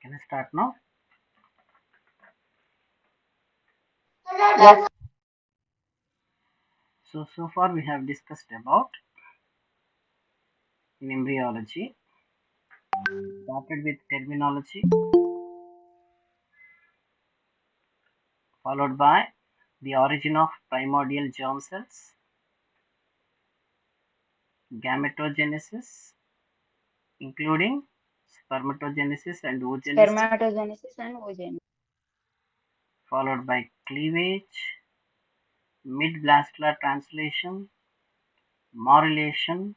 Can I start now? Yes. So far we have discussed about in embryology, started with terminology, followed by the origin of primordial germ cells, gametogenesis, including spermatogenesis and oogenesis, Spermatogenesis and oogenesis. followed by cleavage, mid-blastular translation, morulation,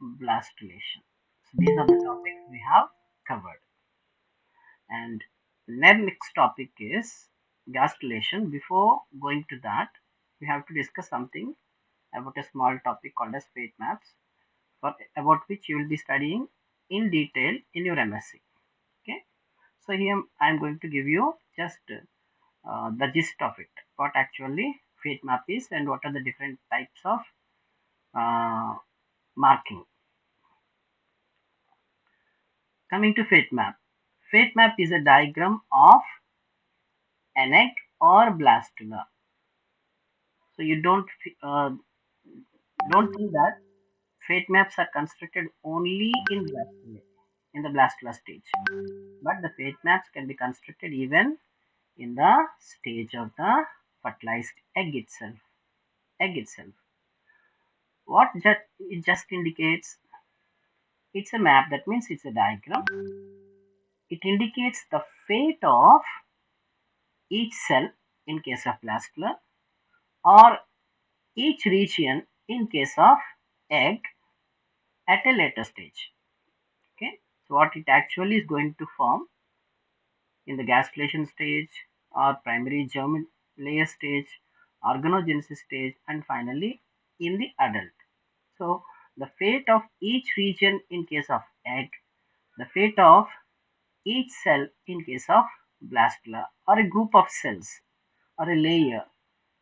blastulation. So these are the topics we have covered. And next topic is gastrulation. Before going to that, we have to discuss something about a small topic called as fate maps, about which you will be studying in detail in your MSc. Okay, so here I am going to give you just the gist of it, what actually fate map is and what are the different types of uh, marking. Coming to fate map is a diagram of an egg or blastula. So you don't think that fate maps are constructed only in the blastula stage, but the fate maps can be constructed even in the stage of the fertilized egg itself. Egg itself. What it just indicates, it's a map. That means it's a diagram. It indicates the fate of each cell in case of blastula, or each region in case of egg at a later stage. Okay, so what it actually is going to form in the gastrulation stage, or primary germ layer stage, organogenesis stage, and finally in the adult. So the fate of each region in case of egg, the fate of each cell in case of blastula, or a group of cells or a layer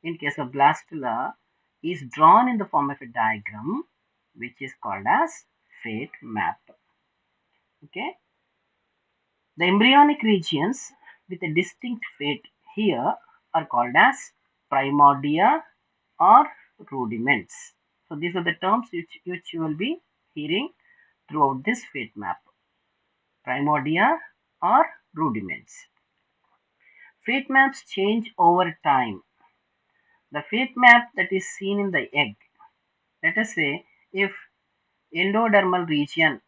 in case of blastula, is drawn in the form of a diagram which is called as fate map. Okay, the embryonic regions with a distinct fate here are called as primordia or rudiments. So these are the terms which you will be hearing throughout this fate map. Primordia or rudiments. Fate maps change over time. The fate map that is seen in the egg, let us say if endodermal region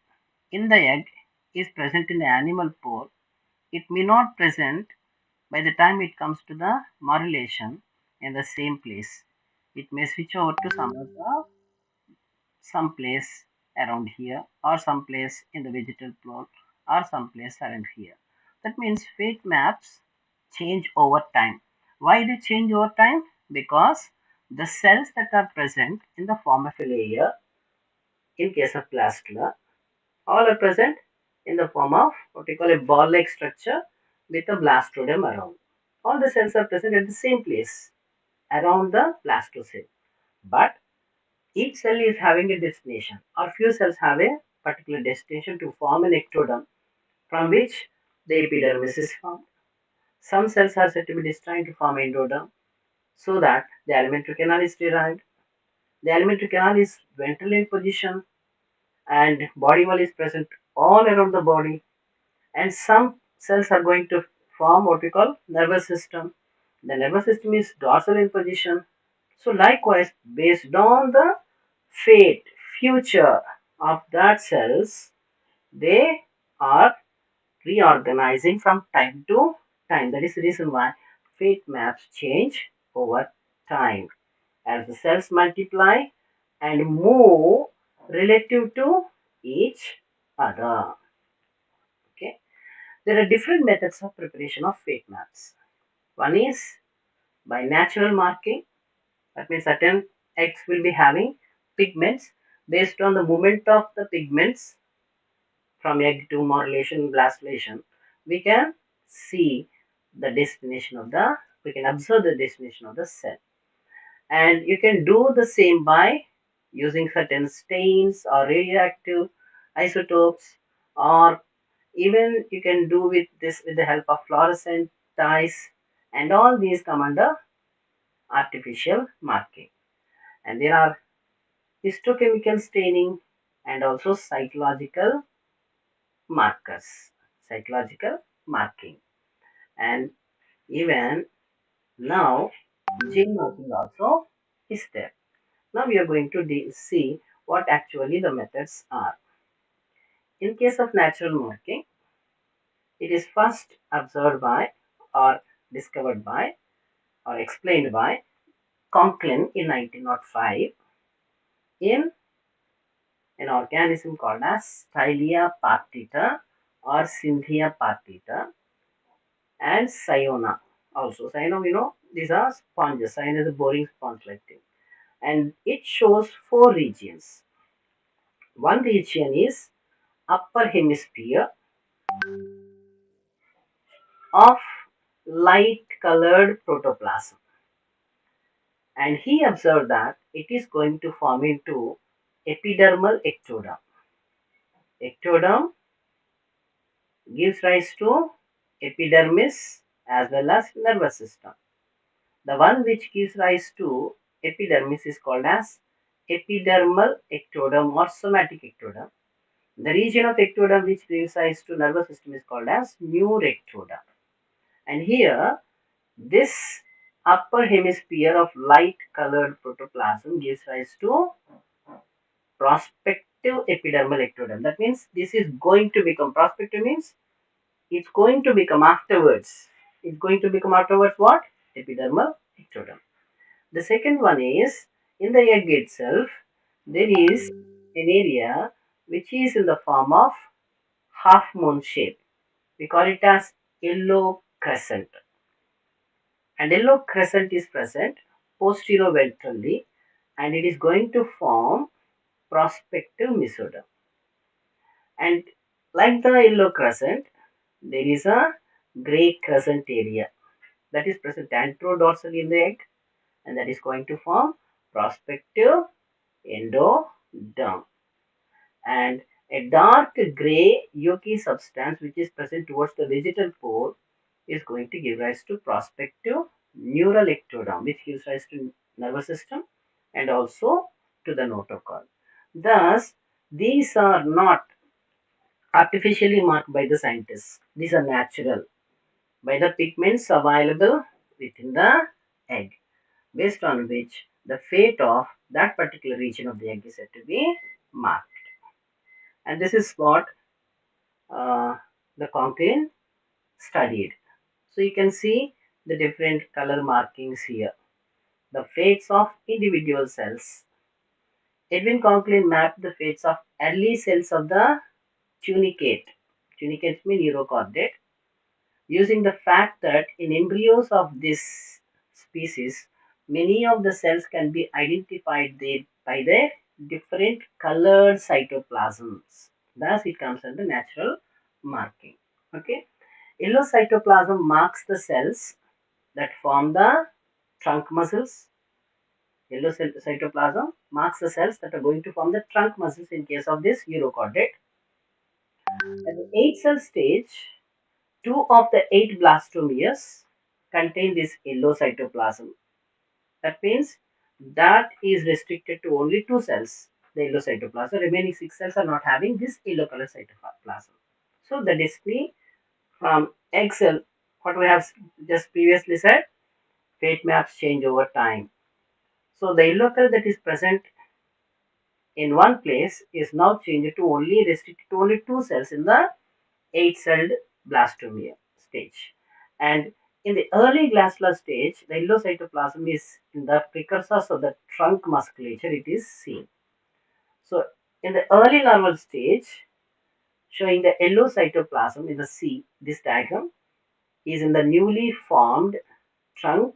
in the egg is present in the animal pore, it may not present by the time it comes to the morulation in the same place. It may switch over to some place around here, or some place in the vegetal plot, or some place around here. That means fate maps change over time. Why they change over time? Because the cells that are present in the form of a layer in case of blastula, all are present in the form of what we call a ball-like structure with a blastodium around. All the cells are present at the same place around the blastocell. But each cell is having a destination, or few cells have a particular destination to form an ectoderm from which the epidermis is formed. Some cells are said to be destined to form endoderm so that the alimentary canal is derived. The alimentary canal is ventral in position and body wall is present all around the body, and some cells are going to form what we call nervous system. The nervous system is dorsal in position. So likewise, based on the fate, future of that cells, they are reorganizing from time to time. That is the reason why fate maps change over time as the cells multiply and move relative to each other. Okay. There are different methods of preparation of fate maps. One is by natural marking. That means certain eggs will be having pigments. Based on the movement of the pigments from egg to morulation, blastulation, we can see the destination of the, we can observe the destination of the cell. And you can do the same by using certain stains or radioactive isotopes, or Even you can do with this with the help of fluorescent dyes, and all these come under artificial marking. And there are histochemical staining and also markers, psychological marking. And even now, gene marking also is there. Now we are going to see what actually the methods are. In case of natural marking, it is first observed by or discovered by or explained by Conklin in 1905 in an organism called as Stylia partita or Cynthia partita and Cyona. Also, Cyona, these are sponges. Cyona is a boring sponge like thing. And it shows four regions. One region is upper hemisphere of light colored protoplasm. And he observed that it is going to form into epidermal ectoderm. Ectoderm gives rise to epidermis as well as nervous system. The one which gives rise to epidermis is called as epidermal ectoderm or somatic ectoderm. The region of ectoderm which gives rise to nervous system is called as neurectoderm. And here, this upper hemisphere of light colored protoplasm gives rise to prospective epidermal ectoderm. That means this is going to become prospective means it's going to become afterwards. It's going to become afterwards what? Epidermal ectoderm. The second one is in the egg itself, there is an area which is in the form of half moon shape. We call it as yellow crescent. And yellow crescent is present posterior-ventrally and it is going to form prospective mesoderm. And like the yellow crescent, there is a gray crescent area that is present anterodorsally in the egg and that is going to form prospective endoderm. And a dark gray yolky substance which is present towards the vegetal pole is going to give rise to prospective neural ectoderm, which gives rise to nervous system and also to the notochord. Thus, these are not artificially marked by the scientists. These are natural by the pigments available within the egg, based on which the fate of that particular region of the egg is said to be marked. And this is what uh, the Conklin studied. So you can see the different color markings here. The fates of individual cells. Edwin Conklin mapped the fates of early cells of the tunicate. Tunicates mean neurochordate. Using the fact that in embryos of this species, many of the cells can be identified by their different colored cytoplasms. Thus, it comes under natural marking. Okay. Yellow cytoplasm marks the cells that form the trunk muscles. Yellow cytoplasm marks the cells that are going to form the trunk muscles in case of this urochordate. At the 8-cell stage, 2 of the 8 blastomeres contain this yellow cytoplasm. That means that is restricted to only 2 cells, the yellow cytoplasm. The remaining 6 cells are not having this yellow color cytoplasm. So the display from egg cell, what we have just previously said, fate maps change over time. So the yellow color that is present in one place is now changed to only restricted to only 2 cells in the 8-celled blastomere stage. And in the early glandular stage, the yellow cytoplasm is in the precursors of the trunk musculature, it is seen. So in the early larval stage, showing the yellow cytoplasm in the C, this diagram is in the newly formed trunk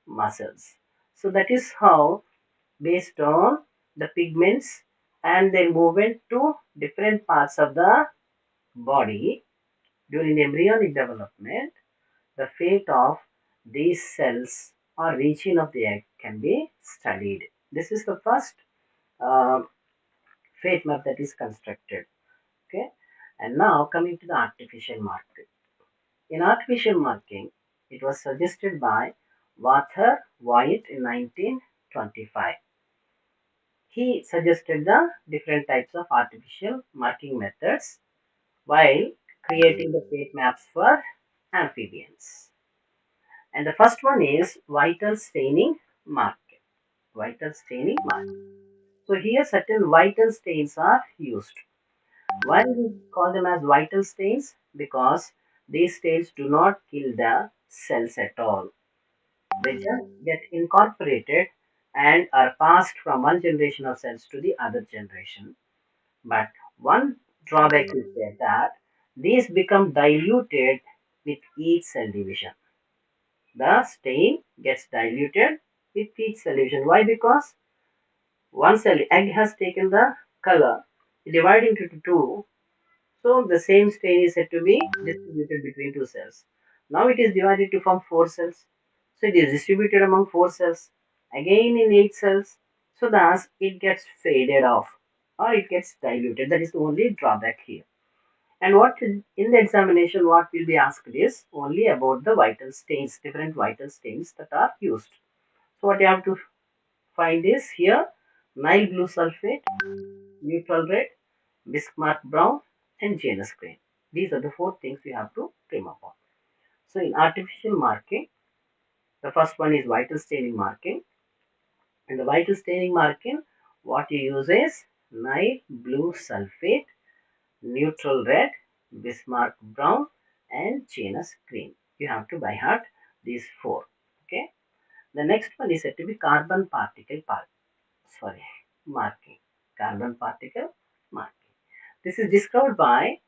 muscles. So that is how, based on the pigments and their movement to different parts of the body during the embryonic development, the fate of these cells or region of the egg can be studied. This is the first uh, fate map that is constructed. Okay. And now coming to the artificial marking. In artificial marking, it was suggested by Walter White in 1925. He suggested the different types of artificial marking methods while creating the fate maps for amphibians. And the first one is vital staining marking. Vital staining marking. So here certain vital stains are used. Why we call them as vital stains? Because these stains do not kill the cells at all. They just get incorporated and are passed from one generation of cells to the other generation. But one drawback is there that these become diluted with each cell division. The stain gets diluted with each cell division. Why? Because one cell egg has taken the color, divided into two, so the same stain is said to be distributed between two cells. Now it is divided to form four cells. So it is distributed among four cells, again in eight cells. So thus it gets faded off or it gets diluted. That is the only drawback here. And what in the examination, what will be asked is only about the vital stains, different vital stains that are used. So what you have to find is here Nile blue sulfate, neutral red, Bismarck brown, and Janus green. These are the four things you have to remember. So in artificial marking, the first one is vital staining marking. And the vital staining marking, what you use is Nile blue sulfate, neutral red, Bismarck brown, and Janus green. You have to by heart these four. Okay. The next one is said to be carbon particle marking. Carbon particle marking. This is discovered by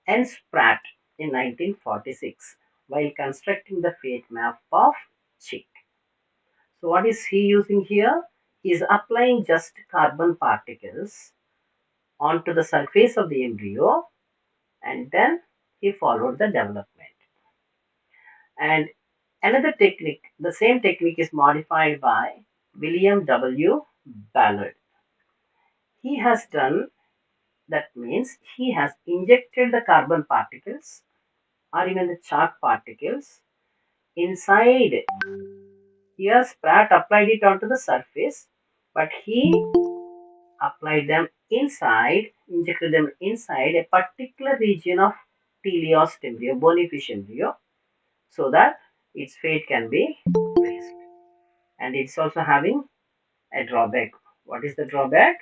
N. Spratt in 1946 while constructing the fate map of chick. So what is he using here? He is applying just carbon particles onto the surface of the embryo and then he followed the development. And another technique, the same technique is modified by William W. Ballard. He has done, that means he has injected the carbon particles or even the chalk particles inside. Here Spratt applied it onto the surface, but he applied them inside, injected them inside a particular region of teleost embryo, bony fish embryo, so that its fate can be traced. And it's also having a drawback. What is the drawback?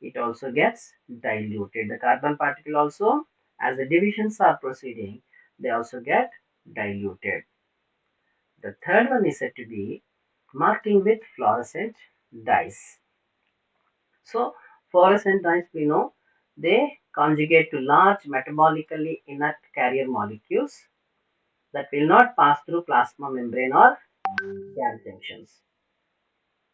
It also gets diluted. The carbon particle also, as the divisions are proceeding, they also get diluted. The third one is said to be marking with fluorescent dyes. So fluorescent dyes, we know they conjugate to large metabolically inert carrier molecules that will not pass through plasma membrane or gas junctions.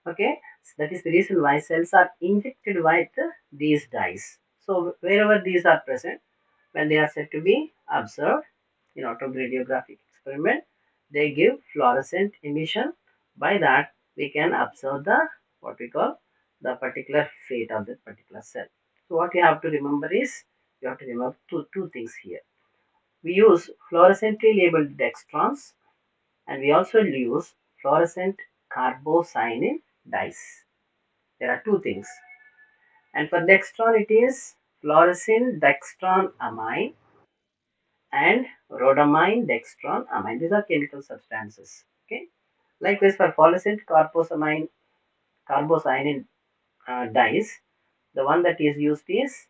Okay, so that is the reason why cells are injected with these dyes. So wherever these are present, when they are said to be observed in autoradiographic experiment, they give fluorescent emission. By that, we can observe the what we call the particular fate of that particular cell. So what you have to remember is you have to remember two things here. We use fluorescently labeled dextrons and we also use fluorescent carbocyanin dyes. There are two things. And for dextron, it is fluorescein dextron amine and rhodamine dextron amine. These are chemical substances. Okay. Likewise, for fluorescent carbocyanin dyes, the one that is used is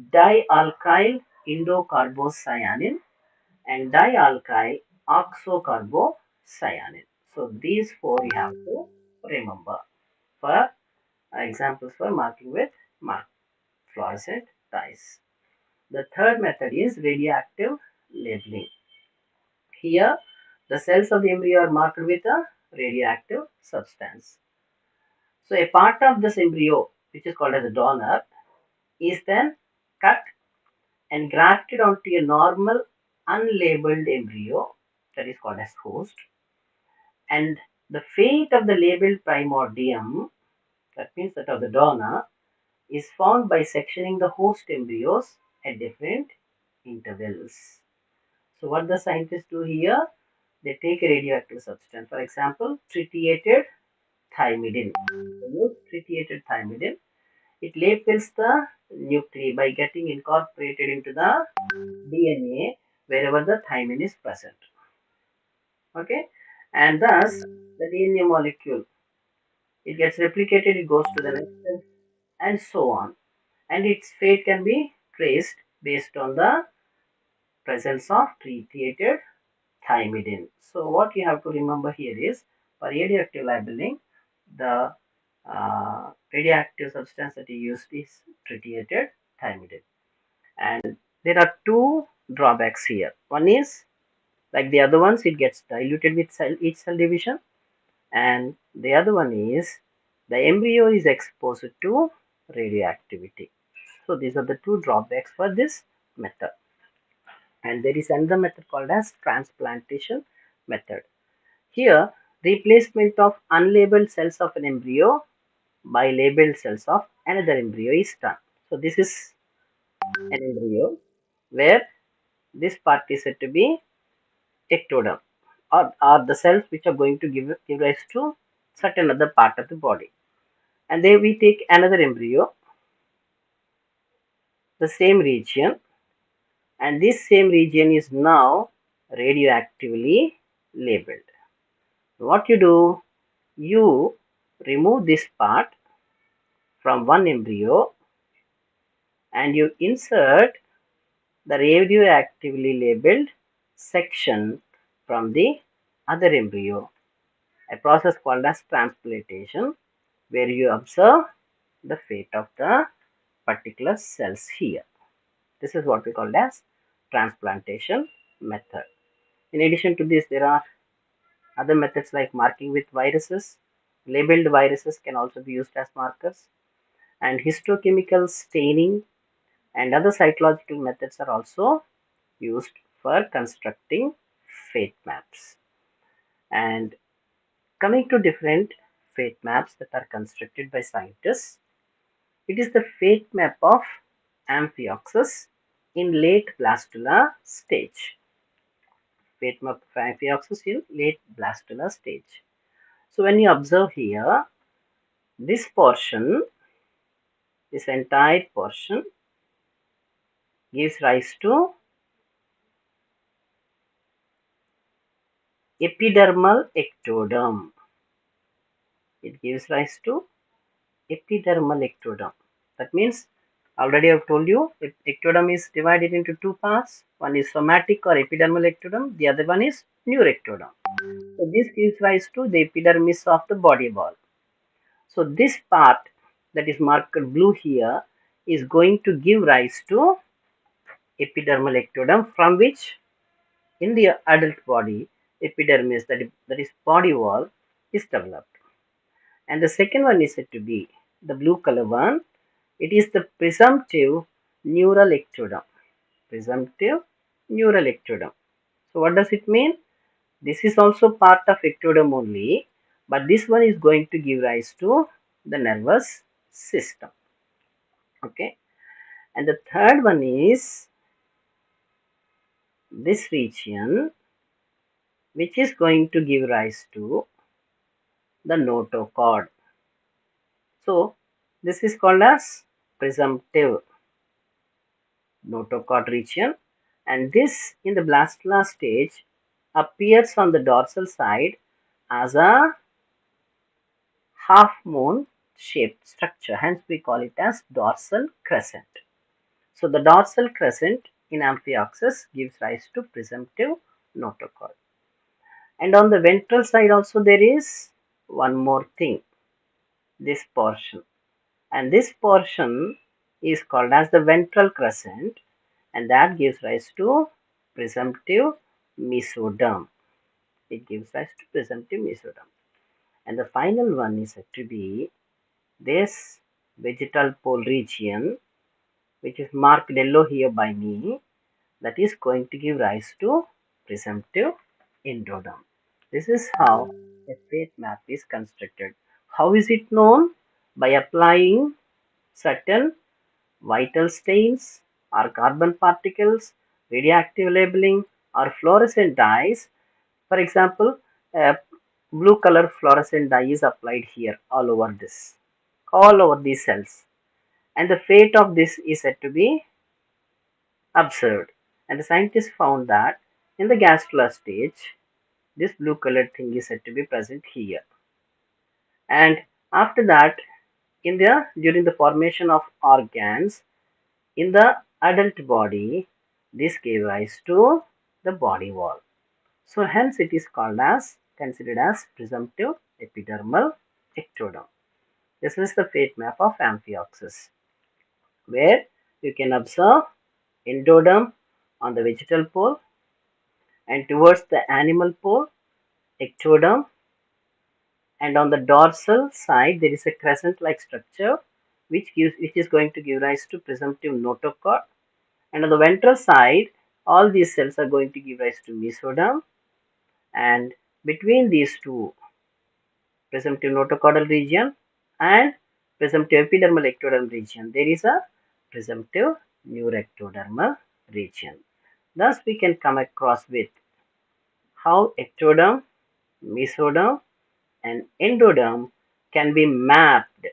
dialkyl indocarbocyanin and dialkyl oxocarbocyanin. So these four you have to remember for examples for marking with fluorescent dyes. The third method is radioactive labeling. Here, the cells of the embryo are marked with a radioactive substance. So a part of this embryo, which is called as a donor, is then cut and grafted onto a normal unlabeled embryo that is called as host. And the fate of the labeled primordium, that means that of the donor, is found by sectioning the host embryos at different intervals. So what the scientists do here? They take a radioactive substance, for example, tritiated thymidine. They use tritiated thymidine. It labels the nuclei by getting incorporated into the DNA wherever the thymine is present. Okay, and thus the DNA molecule, it gets replicated, it goes to the next cell, and so on. And its fate can be traced based on the presence of tritiated thymidine. So what you have to remember here is, for radioactive labeling, the radioactive substance that you used is tritiated thymidine. And there are two drawbacks here. One is, like the other ones, it gets diluted with each cell division, and the other one is the embryo is exposed to radioactivity. So these are the two drawbacks for this method. And there is another method called as transplantation method. Here, replacement of unlabeled cells of an embryo by labeled cells of another embryo is done. So this is an embryo where this part is said to be ectoderm, or the cells which are going to give rise to certain other part of the body. And then we take another embryo, the same region, and this same region is now radioactively labeled. What you do, you remove this part from one embryo and you insert the radioactively labeled section from the other embryo, a process called as transplantation, where you observe the fate of the particular cells here. This is what we call as transplantation method. In addition to this, there are other methods like marking with viruses. Labeled viruses can also be used as markers, and histochemical staining and other cytological methods are also used for constructing fate maps. And coming to different fate maps that are constructed by scientists, it is the fate map of Amphioxus in late blastula stage. Fate map of Amphioxus in late blastula stage. So when you observe here, this portion, this entire portion gives rise to epidermal ectoderm. It gives rise to epidermal ectoderm. That means, already I've told you, ectoderm is divided into two parts. One is somatic or epidermal ectoderm, the other one is neuroectoderm. So this gives rise to the epidermis of the body wall. So this part that is marked blue here is going to give rise to epidermal ectoderm, from which in the adult body epidermis, that is body wall, is developed. And the second one is said to be the blue color one. It is the presumptive neural ectoderm. Presumptive neural ectoderm. So what does it mean? This is also part of ectoderm only, but this one is going to give rise to the nervous system. Okay. And the third one is this region, which is going to give rise to the notochord. So this is called as presumptive notochord region, and this in the blastula stage appears on the dorsal side as a half moon shaped structure, hence we call it as dorsal crescent. So the dorsal crescent in Amphioxus gives rise to presumptive notochord. And on the ventral side also there is one more thing, this portion, and this portion is called as the ventral crescent, and that gives rise to presumptive mesoderm. It gives rise to presumptive mesoderm. And the final one is said to be this vegetal pole region, which is marked yellow here by me, that is going to give rise to presumptive endoderm. This is how a fate map is constructed. How is it known? By applying certain vital stains or carbon particles, radioactive labeling, or fluorescent dyes. For example, a blue color fluorescent dye is applied here all over these cells. And the fate of this is said to be observed. And the scientists found that in the gastrula stage, this blue colored thing is said to be present here. And after that, during the formation of organs in the adult body, this gave rise to the body wall. So hence it is called as considered as presumptive epidermal ectoderm. This is the fate map of Amphioxus, where you can observe endoderm on the vegetal pole, and towards the animal pole, ectoderm, and on the dorsal side there is a crescent-like structure which is going to give rise to presumptive notochord, and on the ventral side all these cells are going to give rise to mesoderm, and between these two, presumptive notochordal region and presumptive epidermal ectodermal region, there is a presumptive neuroectodermal region. Thus we can come across with how ectoderm, mesoderm and endoderm can be mapped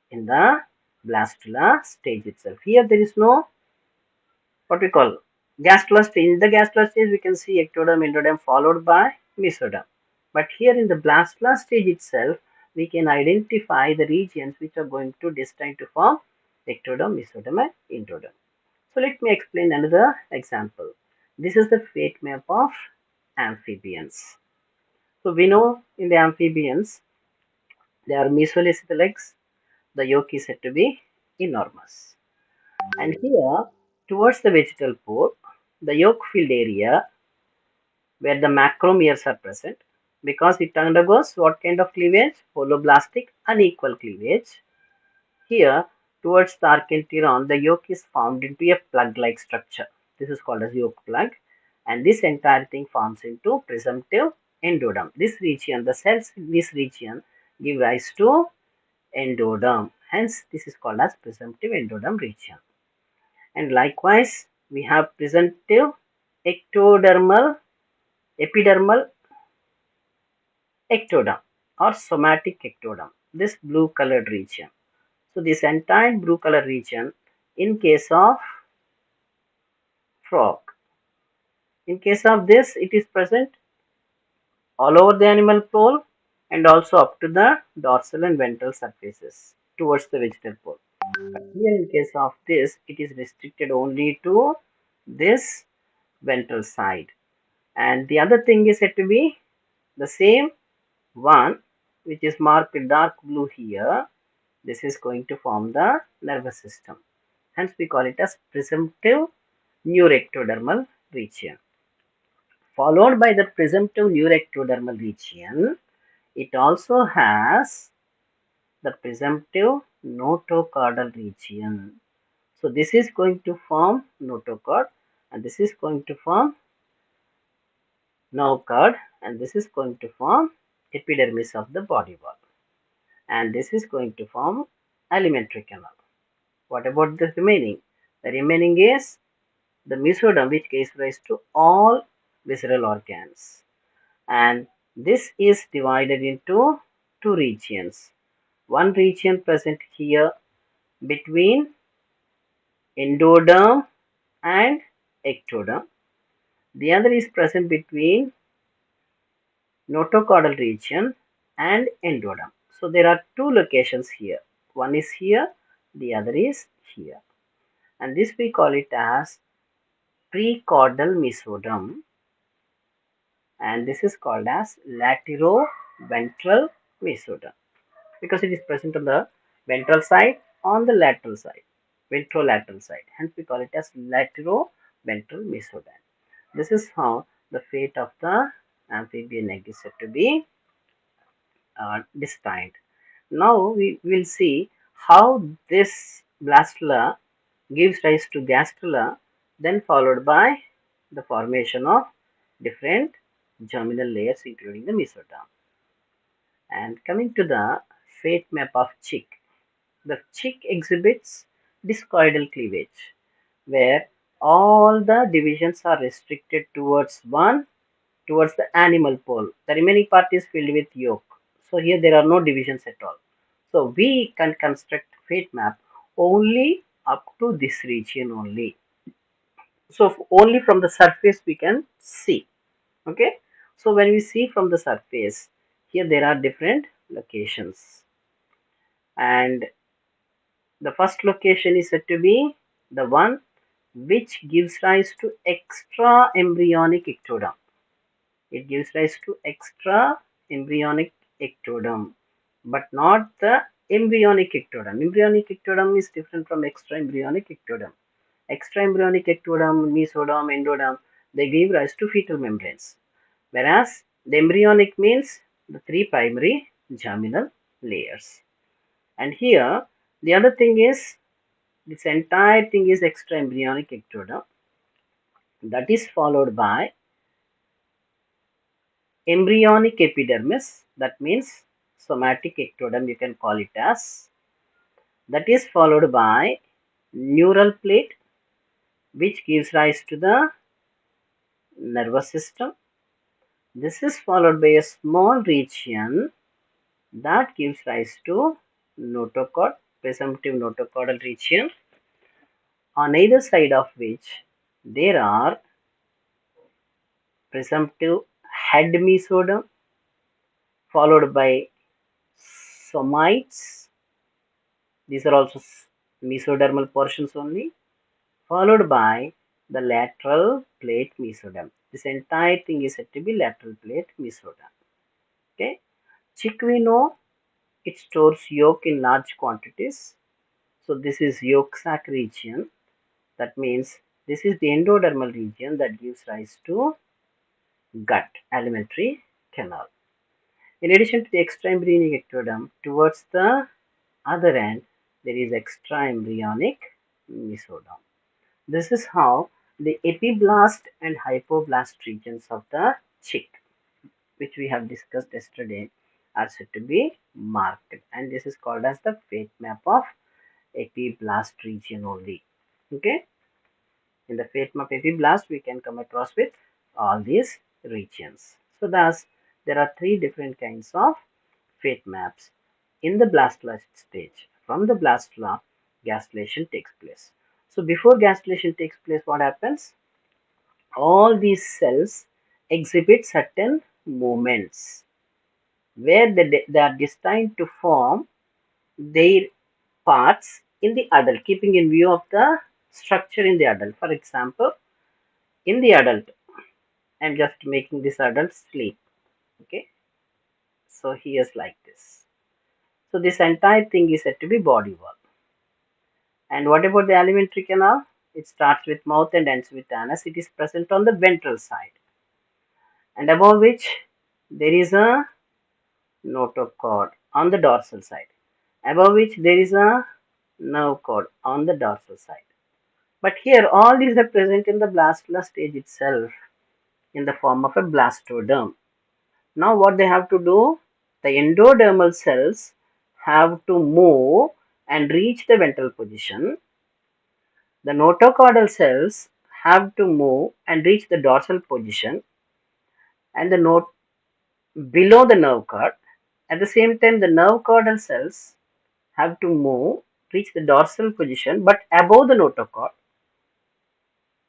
in the blastula stage itself. Here there is no what we call gastrula stage. In the gastrula stage we can see ectoderm, endoderm followed by mesoderm. But here in the blastula stage itself we can identify the regions which are going to destined to form ectoderm, mesoderm and endoderm. So let me explain another example. This is the fate map of amphibians. So we know in the amphibians they are mesolicet legs. The yolk is said to be enormous. And here, towards the vegetal pole, the yolk filled area where the macromeres are present, because it undergoes what kind of cleavage? Holoblastic unequal cleavage. Here, towards the archenteron, the yolk is formed into a plug-like structure. This is called as yolk plug, and this entire thing forms into presumptive endoderm. This region, the cells in this region give rise to endoderm. Hence, this is called as presumptive endoderm region. And likewise, we have presumptive ectodermal, epidermal ectoderm or somatic ectoderm. This blue colored region. So this entire blue color region, in case of frog, in case of this, it is present all over the animal pole and also up to the dorsal and ventral surfaces towards the vegetal pole. But here in case of this, it is restricted only to this ventral side. And the other thing is said to be the same one, which is marked dark blue here. This is going to form the nervous system. Hence we call it as presumptive neuroectodermal region. Followed by the presumptive neuroectodermal region, it also has the presumptive notochordal region. So this is going to form notochord, and this is going to form notochord, and this is going to form epidermis of the body wall, and this is going to form alimentary canal. What about the remaining? The remaining is the mesoderm, which gives rise to all visceral organs, and this is divided into two regions. One region present here between endoderm and ectoderm. The other is present between notochordal region and endoderm. So there are two locations here. One is here, the other is here. And this we call it as precaudal mesoderm, and this is called as lateroventral mesoderm because it is present on the ventral side, on the lateral side, ventrolateral side. Hence we call it as lateroventral mesoderm. This is how the fate of the amphibian egg is said to be destined. Now we will see how this blastula gives rise to gastrula, then followed by the formation of different germinal layers including the mesoderm. And coming to the fate map of chick, the chick exhibits discoidal cleavage. where all the divisions are restricted towards the animal pole. The remaining part is filled with yolk. So here there are no divisions at all. So we can construct fate map only up to this region only. So only from the surface we can see. Okay. So when we see from the surface, here there are different locations, and the first location is said to be the one which gives rise to extra embryonic ectoderm. It gives rise to extra embryonic ectoderm, but not the embryonic ectoderm. Embryonic ectoderm is different from extra embryonic ectoderm. Extra embryonic ectoderm, mesoderm, endoderm, they give rise to fetal membranes. Whereas the embryonic means the three primary germinal layers. And here the other thing is this entire thing is extra embryonic ectoderm, that is followed by embryonic epidermis, that means somatic ectoderm you can call it as, that is followed by neural plate which gives rise to the nervous system. This is followed by a small region that gives rise to notochord, presumptive notochordal region, on either side of which there are presumptive head mesoderm followed by somites. These are also mesodermal portions only, followed by the lateral plate mesoderm. This entire thing is said to be lateral plate mesoderm. Okay. Chick we know it stores yolk in large quantities. So this is yolk sac region. That means this is the endodermal region that gives rise to gut, alimentary canal. In addition to the extraembryonic ectoderm, towards the other end, there is extraembryonic mesoderm. This is how the epiblast and hypoblast regions of the chick, which we have discussed yesterday, are said to be marked. And this is called as the fate map of epiblast region only. Okay. In the fate map epiblast, we can come across with all these regions. So thus, there are three different kinds of fate maps in the blastula stage. From the blastula, gastrulation takes place. So before gastrulation takes place, what happens? All these cells exhibit certain movements where they are destined to form their parts in the adult, keeping in view of the structure in the adult. For example, in the adult, I'm just making this adult sleep. Okay, so he is like this. So this entire thing is said to be body wall. And what about the alimentary canal? It starts with mouth and ends with anus. It is present on the ventral side, and above which there is a notochord on the dorsal side, above which there is a nerve cord on the dorsal side. But here all these are present in the blastula stage itself in the form of a blastoderm. Now what they have to do? The endodermal cells have to move and reach the ventral position. The notochordal cells have to move and reach the dorsal position, and the note below the nerve cord. At the same time, the nerve caudal cells have to move, reach the dorsal position, but above the notochord,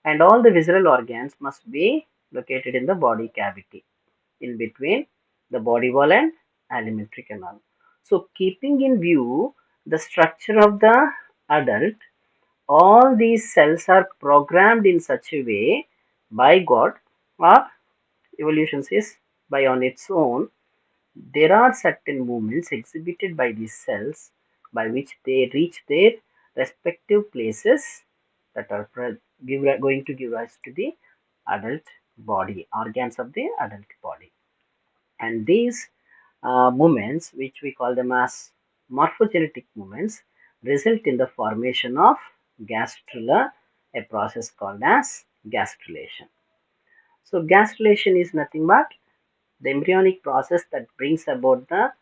and all the visceral organs must be located in the body cavity in between the body wall and alimentary canal. So, keeping in view the structure of the adult, all these cells are programmed in such a way by God, or evolution says by on its own. There are certain movements exhibited by these cells by which they reach their respective places that are going to give rise to the adult body, organs of the adult body. And these movements, which we call them as morphogenetic movements, result in the formation of gastrula, a process called as gastrulation. So gastrulation is nothing but the embryonic process that brings about the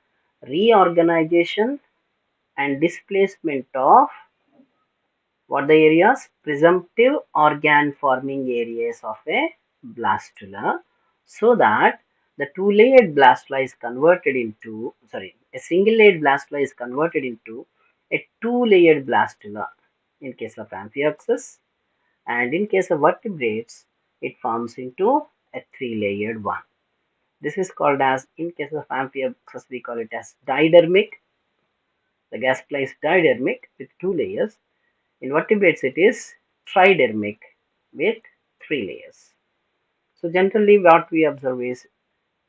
reorganization and displacement of What the areas? Presumptive organ forming areas of a blastula, so that the two-layered blastula is converted into, a single-layered blastula is converted into a two-layered blastula in case of Amphioxus, and in case of vertebrates, it forms into a three-layered one. This is called as, in case of Amphioxus, we call it as didermic. The gastrula is didermic with two layers. In vertebrates, it is tridermic with three layers. So generally, what we observe is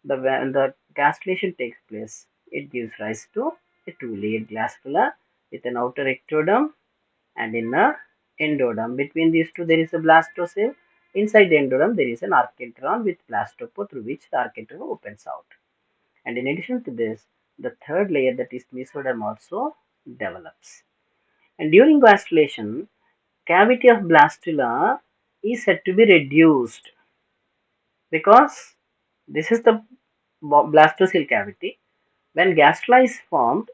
when the gastrulation takes place, it gives rise to a two-layered gastrula with an outer ectoderm and inner endoderm. Between these two, there is a blastocell. Inside the endoderm, there is an archenteron with blastopore through which the archenteron opens out. And in addition to this, the third layer, that is mesoderm, also develops. And during gastrulation, cavity of blastula is said to be reduced because this is the blastocell cavity. When gastrula is formed,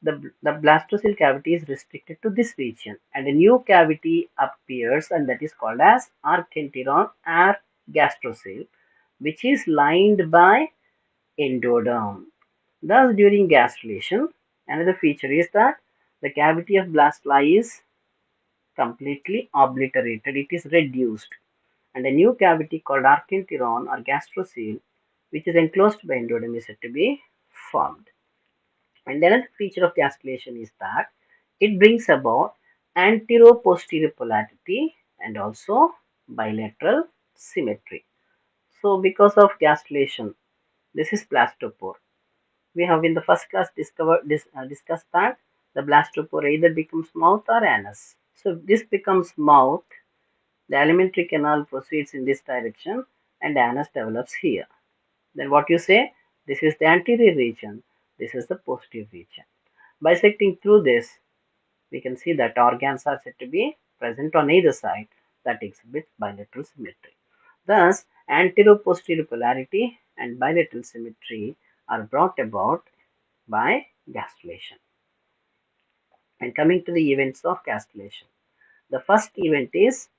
the blastocell cavity is restricted to this region and a new cavity appears, and that is called as archenteron or gastrocell, which is lined by endoderm. Thus, during gastrulation, another feature is that the cavity of blastula is completely obliterated, it is reduced, and a new cavity called archenteron or gastrocele, which is enclosed by endoderm, is said to be formed. And another feature of gastrulation is that it brings about antero-posterior polarity and also bilateral symmetry. So, because of gastrulation, this is blastopore. We have in the first class discussed that the blastopore either becomes mouth or anus. So, if this becomes mouth, the alimentary canal proceeds in this direction and anus develops here. Then what you say? This is the anterior region, this is the posterior region. Bisecting through this, we can see that organs are said to be present on either side that exhibits bilateral symmetry. Thus, antero-posterior polarity and bilateral symmetry are brought about by gastrulation. And coming to the events of gastrulation. The first event is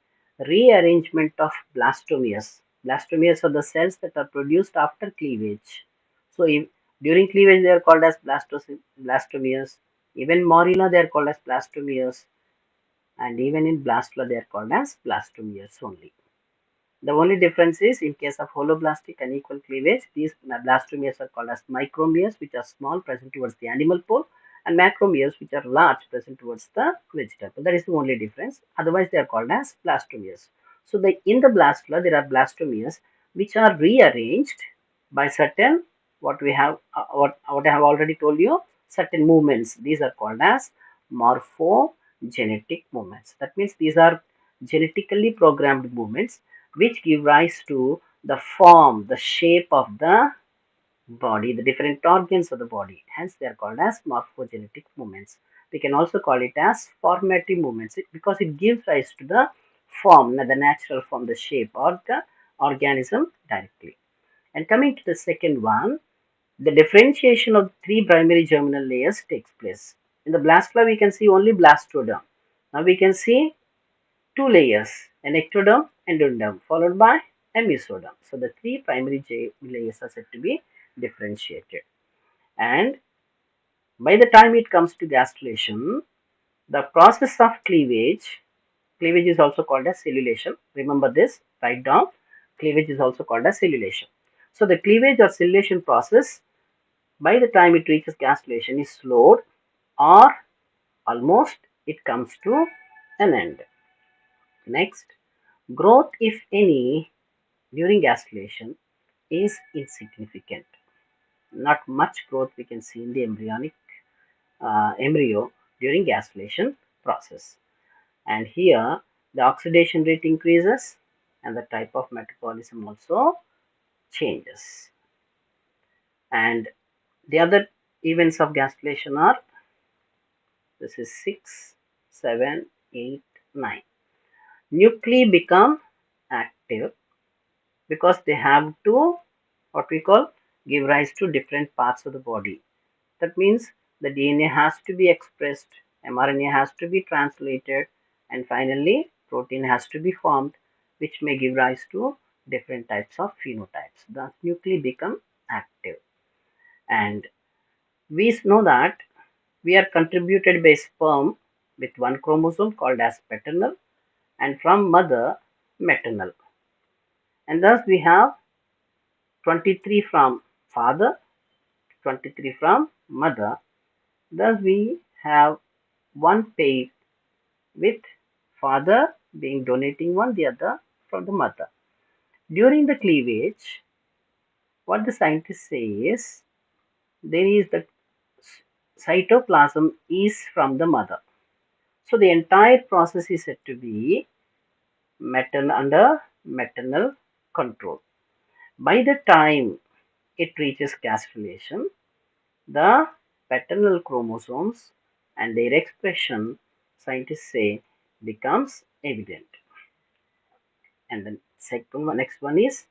rearrangement of blastomeres. Blastomeres are the cells that are produced after cleavage. So, during cleavage, they are called as blastomeres. Even morula, they are called as blastomeres. And even in blastula, they are called as blastomeres only. The only difference is in case of holoblastic unequal cleavage, these blastomeres are called as micromeres, which are small, present towards the animal pole, and macromeres, which are large, present towards the vegetable. That is the only difference. Otherwise, they are called as blastomeres. So, in the blastula, there are blastomeres which are rearranged by certain, what we have, what I have already told you, certain movements. These are called as morphogenetic movements. That means these are genetically programmed movements which give rise to the form, the shape of the body, the different organs of the body. Hence, they are called as morphogenetic movements. We can also call it as formative movements because it gives rise to the form, the natural form, the shape, or the organism directly. And coming to the second one, the differentiation of three primary germinal layers takes place. In the blastula, we can see only blastoderm. Now we can see two layers, an ectoderm and endoderm, followed by a mesoderm. So the three primary layers are said to be differentiated. And by the time it comes to gastrulation, the process of cleavage is also called as cellulation. Remember this, write down. Cleavage is also called as cellulation. So the cleavage or cellulation process, by the time it reaches gastrulation, is slowed or almost it comes to an end. Next, growth, if any, during gastrulation is insignificant. Not much growth we can see in the embryo during gastrulation process. And here the oxidation rate increases and the type of metabolism also changes. And the other events of gastrulation are, this is 6, 7, 8, 9. Nuclei become active because they have to, what we call, give rise to different parts of the body. That means the DNA has to be expressed, mRNA has to be translated, And finally, protein has to be formed, which may give rise to different types of phenotypes. The nuclei become active. And we know that we are contributed by sperm with one chromosome called as paternal and from mother maternal. And thus we have 23 from father, 23 from mother. Thus we have one pair with father being donating one, the other from the mother. During the cleavage, what the scientists say is there is the cytoplasm is from the mother. So the entire process is said to be maternal under maternal control. By the time it reaches gastrulation, the paternal chromosomes and their expression, scientists say, becomes evident. And the next one is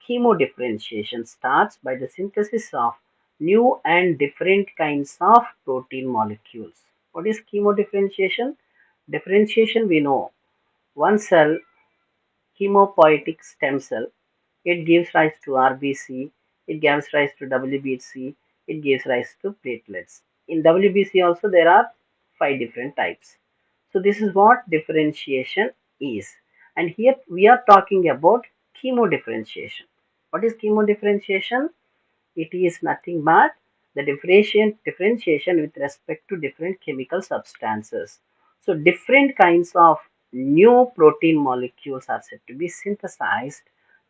chemodifferentiation starts by the synthesis of new and different kinds of protein molecules. What is chemodifferentiation? Differentiation we know. One cell, hemopoietic stem cell, it gives rise to RBC, it gives rise to WBC, it gives rise to platelets. In WBC also there are 5 different types. So this is what differentiation is. And here we are talking about chemodifferentiation. What is chemodifferentiation? It is nothing but the differentiation with respect to different chemical substances. So different kinds of new protein molecules are said to be synthesized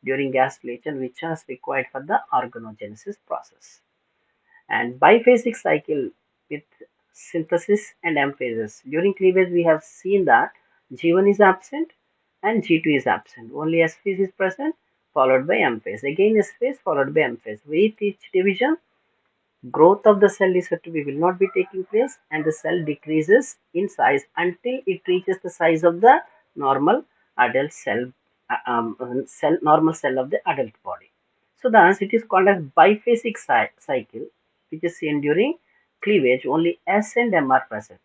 during gastrulation, which is required for the organogenesis process. And biphasic cycle with synthesis and amphases. During cleavage, we have seen that G1 is absent and G2 is absent. Only S phase is present, followed by M phase. Again S phase, followed by M phase. With each division, growth of the cell is said to be will not be taking place, and the cell decreases in size until it reaches the size of the normal adult normal cell of the adult body. So thus it is called as biphasic cycle, which is seen during cleavage. Only S and M are present,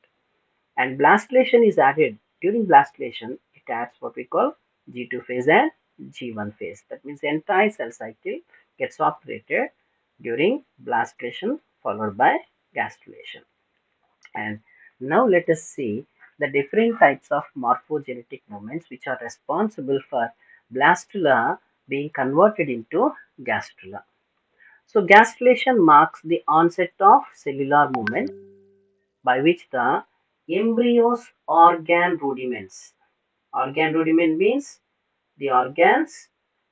and blastulation is added. During blastulation, it adds what we call G2 phase and G1 phase. That means the entire cell cycle gets operated during blastulation followed by gastrulation. And now let us see the different types of morphogenetic movements which are responsible for blastula being converted into gastrula. So gastrulation marks the onset of cellular movement by which the embryo's organ rudiments. Organ rudiment means the organs.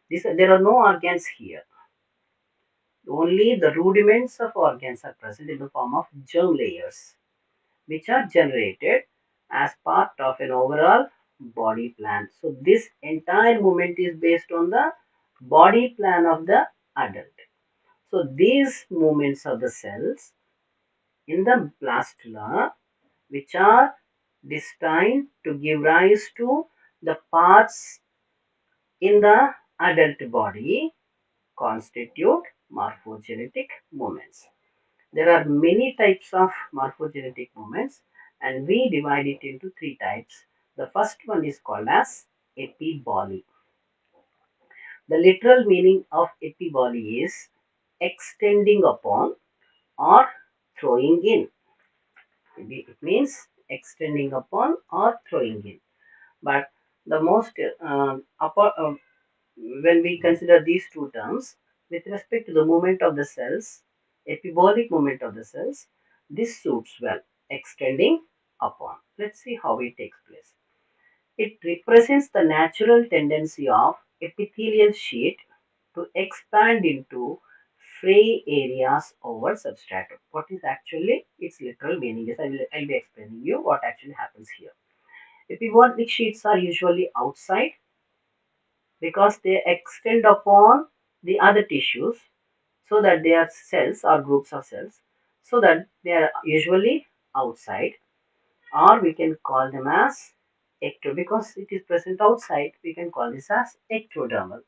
There are no organs here. Only the rudiments of organs are present in the form of germ layers, which are generated as part of an overall body plan. So this entire movement is based on the body plan of the adult. So these movements of the cells in the blastula, which are destined to give rise to the parts in the adult body, constitute morphogenetic movements. There are many types of morphogenetic movements, and we divide it into 3 types. The first one is called as epiboly. The literal meaning of epiboly is extending upon or throwing in. It means extending upon or throwing in. But the most when we consider these two terms with respect to the movement of the cells, epibolic movement of the cells, this suits well extending upon. Let's see how it takes place. It represents the natural tendency of epithelial sheet to expand into fray areas over substratum. What is actually its literal meaning is I'll be explaining you what actually happens here. Epibolic sheets are usually outside because they extend upon the other tissues so that they are cells or groups of cells, so that they are usually outside, or we can call them as ecto, because it is present outside, we can call this as ectodermal,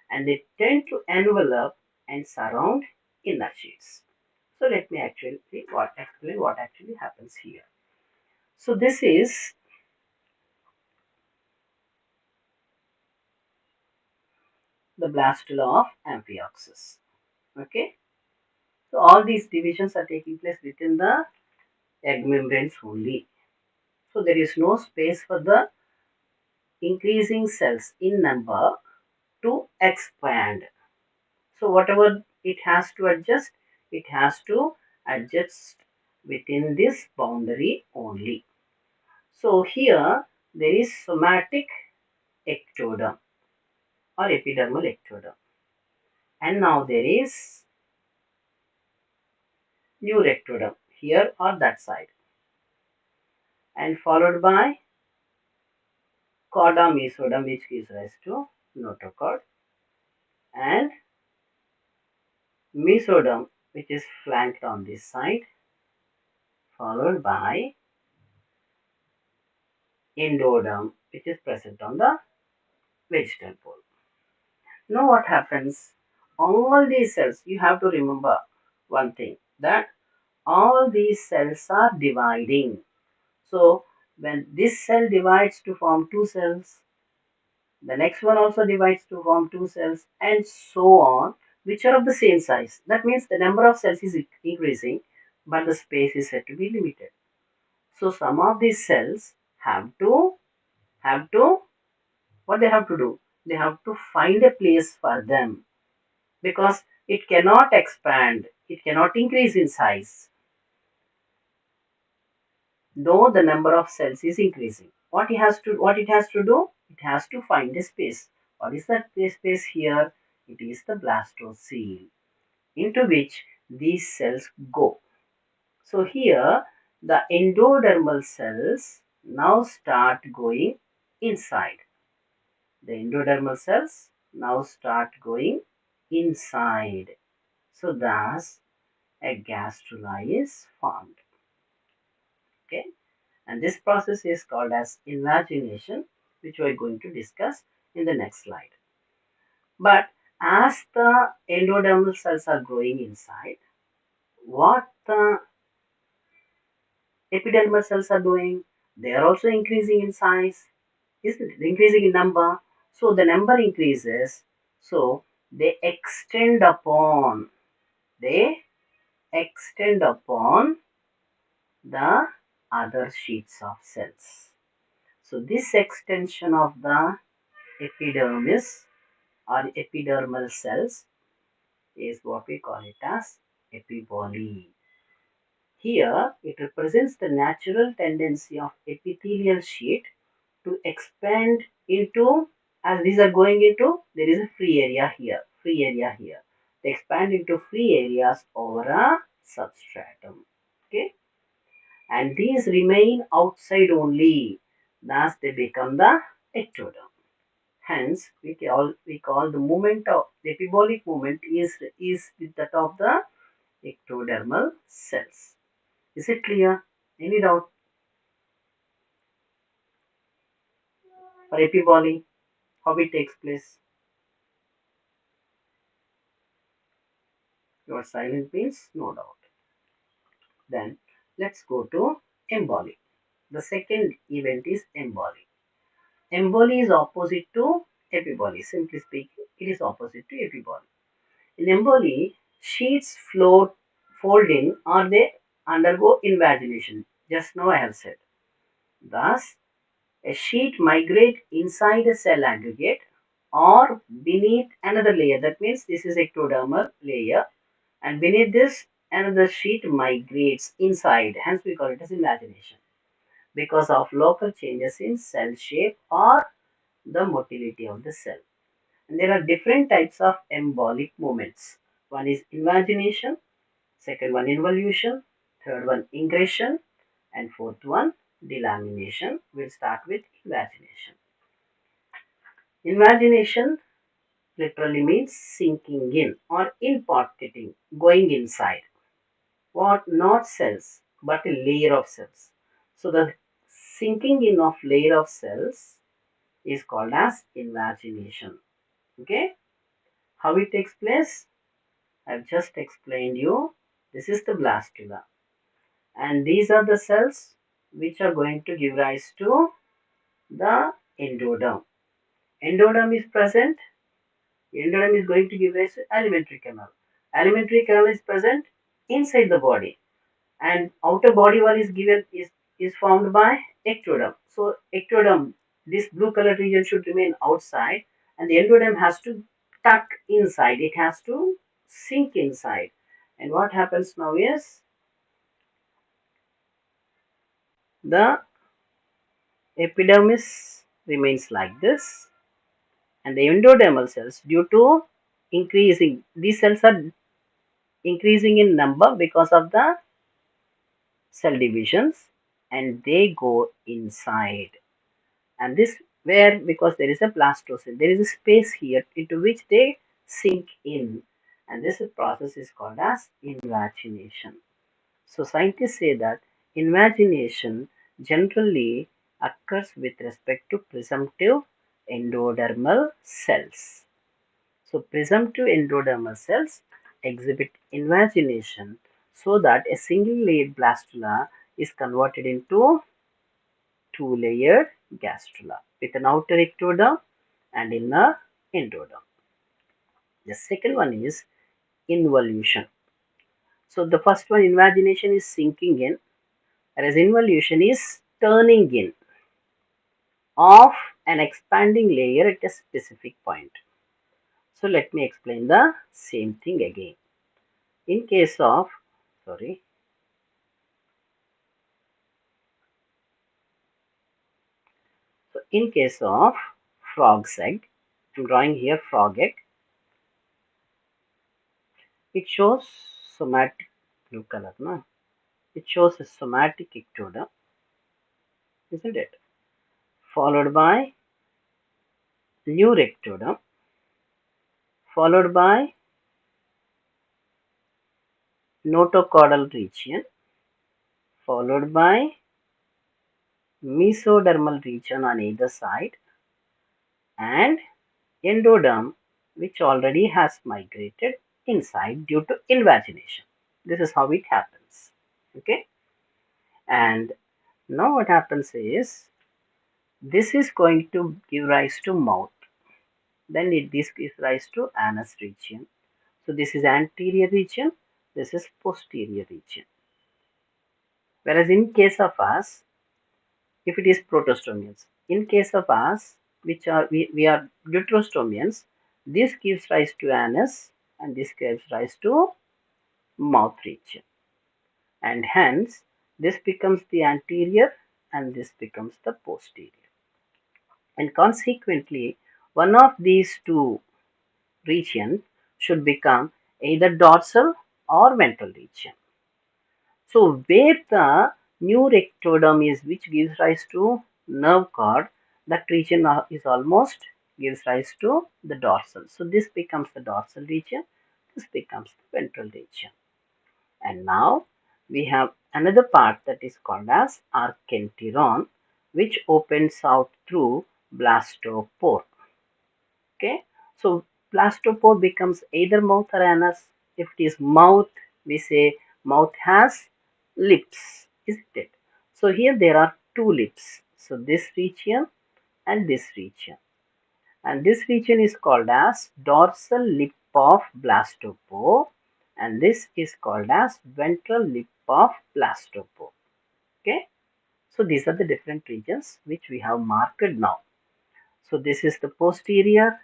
and they tend to envelop and surround inner sheets. So let me actually explain what actually happens here. So this is the blastula of Amphioxus. Okay, so all these divisions are taking place within the egg membranes only. So there is no space for the increasing cells in number to expand. So whatever it has to adjust, it has to adjust within this boundary only. So here there is somatic ectoderm or epidermal ectoderm, and now there is neurectoderm here or that side, and followed by chorda mesoderm, which gives rise to notochord, and mesoderm, which is flanked on this side, followed by endoderm, which is present on the vegetal pole. Now what happens? All these cells, you have to remember one thing, that all these cells are dividing. So when this cell divides to form two cells, the next one also divides to form two cells, and so on, which are of the same size. That means the number of cells is increasing, but the space is said to be limited. So some of these cells have to what they have to do? They have to find a place for them, because it cannot expand, it cannot increase in size, though the number of cells is increasing. What it has to do? It has to find a space. What is that space here? It is the blastocele, into which these cells go. So here the endodermal cells now start going inside. The endodermal cells now start going inside. So thus a gastrula is formed. Okay, and this process is called as invagination, which we are going to discuss in the next slide. But as the endodermal cells are growing inside, what the epidermal cells are doing? They are also increasing in size, isn't it? Increasing in number. So the number increases. So they they extend upon the other sheets of cells. So this extension of the epidermis or epidermal cells is what we call it as epiboly. Here it represents the natural tendency of epithelial sheet to expand into, as these are going into, there is a free area here. They expand into free areas over a substratum. Okay, and these remain outside only, thus they become the ectoderm. Hence, we call the movement of the epibolic movement is with that of the ectodermal cells. Is it clear? Any doubt? For epiboly, how it takes place? Your silent means no doubt. Then let's go to emboli. The second event is emboli. Emboli is opposite to epiboli. Simply speaking, it is opposite to epiboli. In emboli, sheets fold in, or they undergo invagination. Just now I have said. Thus, a sheet migrates inside a cell aggregate or beneath another layer. That means this is ectodermal layer, and beneath this another sheet migrates inside. Hence, we call it as invagination because of local changes in cell shape or the motility of the cell. And there are different types of embolic movements. One is invagination, second one involution, third one ingression, and fourth one delamination. We'll start with invagination. Invagination literally means sinking in or inportating, going inside. What? Not cells, but a layer of cells. So the sinking in of layer of cells is called as invagination. Okay? How it takes place? I've just explained you. This is the blastula. And these are the cells which are going to give rise to the endoderm. Endoderm is present Endoderm is going to give rise to alimentary canal. Alimentary canal is present inside the body, and outer body wall is given is formed by ectoderm. So ectoderm, this blue colored region should remain outside, and the endoderm has to tuck inside. It has to sink inside. And what happens now is the epidermis remains like this, and the endodermal cells, due to increasing, these cells are increasing in number because of the cell divisions, and they go inside. And this where, because there is a blastocell, there is a space here into which they sink in, and this process is called as invagination. So scientists say that invagination generally occurs with respect to presumptive endodermal cells. So presumptive endodermal cells exhibit invagination so that a single layered blastula is converted into two-layered gastrula with an outer ectoderm and inner endoderm. The second one is involution. So the first one, invagination, is sinking in, whereas involution is turning in of an expanding layer at a specific point. So let me explain the same thing again. In case of, sorry, so in case of frog's egg, I'm drawing here frog egg. It shows somatic blue color, no? It shows a somatic ectoderm, isn't it? Followed by neurectoderm, followed by notocaudal region, followed by mesodermal region on either side, and endoderm, which already has migrated inside due to invagination. This is how it happens. Okay, and now what happens is this is going to give rise to mouth. Then this gives rise to anus region. So this is anterior region. This is posterior region. Whereas in case of us, if it is protostomians, in case of us, which are we are deuterostomians, this gives rise to anus and this gives rise to mouth region, and hence this becomes the anterior and this becomes the posterior, and consequently one of these two regions should become either dorsal or ventral region. So where the new rectoderm is, which gives rise to nerve cord, that region is almost gives rise to the dorsal. So this becomes the dorsal region, this becomes the ventral region. And now we have another part that is called as archenteron, which opens out through blastopore. Okay, so blastopore becomes either mouth or anus. If it is mouth, we say mouth has lips, isn't it? So here there are two lips. So this region and this region. And this region is called as dorsal lip of blastopore, and this is called as ventral lip of blastopore. Okay, so these are the different regions which we have marked now. So this is the posterior,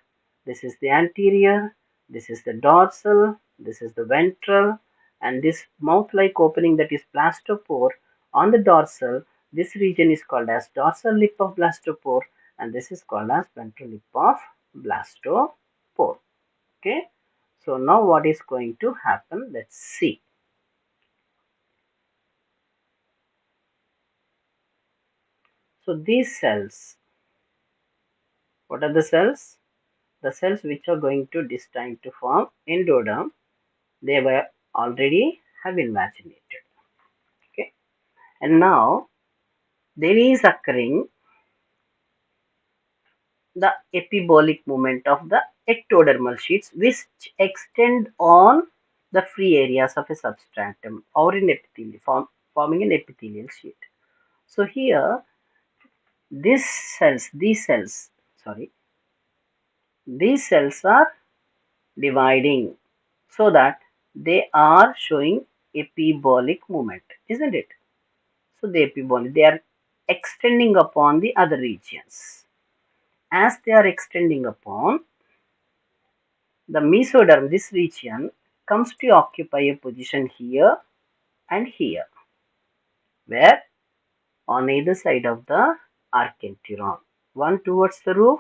this is the anterior, this is the dorsal, this is the ventral, and this mouth-like opening, that is blastopore on the dorsal, this region is called as dorsal lip of blastopore, and this is called as ventral lip of blastopore. Okay. So now what is going to happen? Let's see. So these cells, what are the cells? The cells which are going to distine to form endoderm, they were already have invaginated. Okay, and now there is occurring the epibolic movement of the ectodermal sheets, which extend on the free areas of a substratum or in epithelium, forming an epithelial sheet. So here these cells sorry, these cells are dividing so that they are showing epibolic movement, isn't it? So the epibolic, they are extending upon the other regions. As they are extending upon the mesoderm, this region comes to occupy a position here and here, where on either side of the archenteron, one towards the roof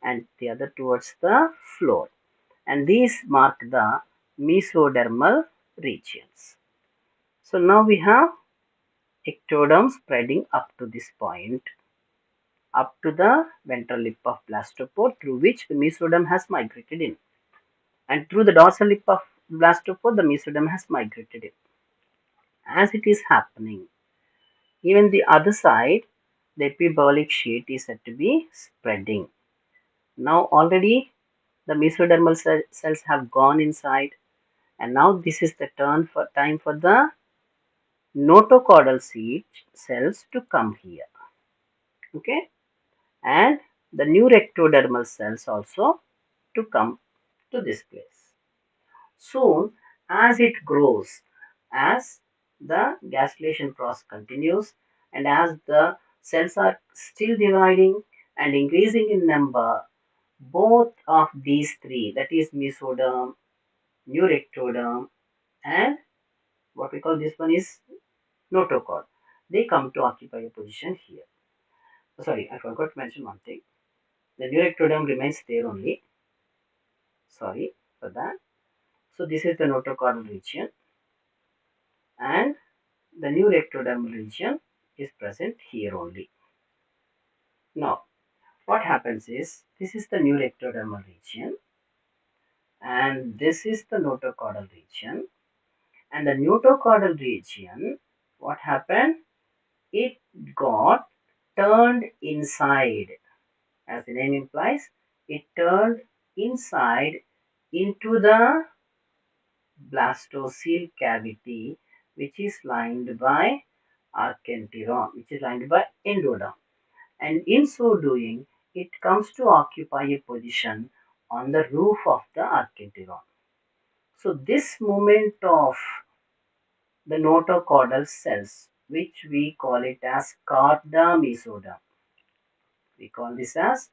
and the other towards the floor. And these mark the mesodermal regions. So now we have ectoderm spreading up to this point, up to the ventral lip of blastopore, through which the mesoderm has migrated in, and through the dorsal lip of blastopore the mesoderm has migrated in. As it is happening, even the other side, the epibolic sheet is said to be spreading. Now already the mesodermal cells have gone inside, and now this is the time for the notochordal cells to come here. Okay, and the new rectodermal cells also to come to this place. Soon, as it grows, as the gastrulation process continues, and as the cells are still dividing and increasing in number, both of these three, that is mesoderm, neurectoderm, and what we call this one is notochord, they come to occupy a position here. Sorry, I forgot to mention one thing. The neurectoderm remains there only. Sorry for that. So this is the notochordal region, and the new rectodermal region is present here only. Now, what happens is, this is the new rectodermal region, and this is the notochordal region. And the notochordal region, what happened? It got turned inside. As the name implies, it turned inside into the blastocele cavity, which is lined by archenteron, which is lined by endoderm. And in so doing, it comes to occupy a position on the roof of the archenteron. So this movement of the notochordal cells, which we call it as carda mesoderm, we call this as